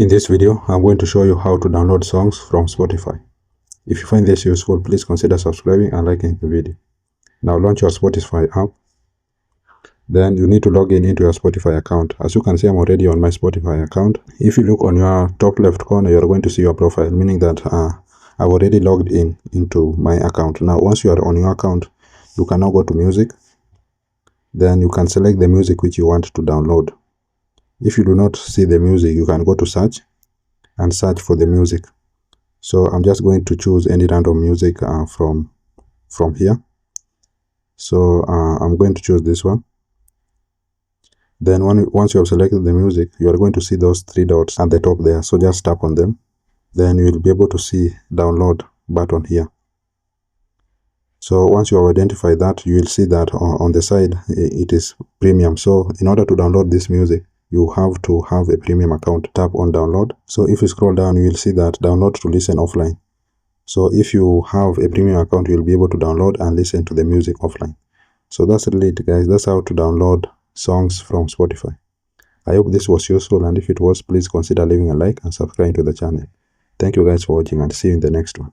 In this video, I'm going to show you how to download songs from Spotify. If you find this useful, please consider subscribing and liking the video. Now launch your Spotify app. Then you need to log in into your Spotify account. As you can see, I'm already on my Spotify account. If you look on your top left corner, you're going to see your profile, meaning that I've already logged in into my account. Now, once you are on your account, you can now go to music. Then you can select the music which you want to download. If you do not see the music, you can go to search and search for the music. So I'm just going to choose any random music from here. So I'm going to choose this one. Then once you have selected the music, you are going to see those three dots at the top there. So just tap on them. Then you will be able to see download button here. So once you have identified that, you will see that on the side it is premium. So in order to download this music, you have to have a premium account. Tap on download. So if you scroll down, you will see that download to listen offline. So if you have a premium account, you'll be able to download and listen to the music offline. So that's really it, guys. That's how to download songs from Spotify. I hope this was useful, and if it was, please consider leaving a like and subscribing to the channel. Thank you guys for watching, and see you in the next one.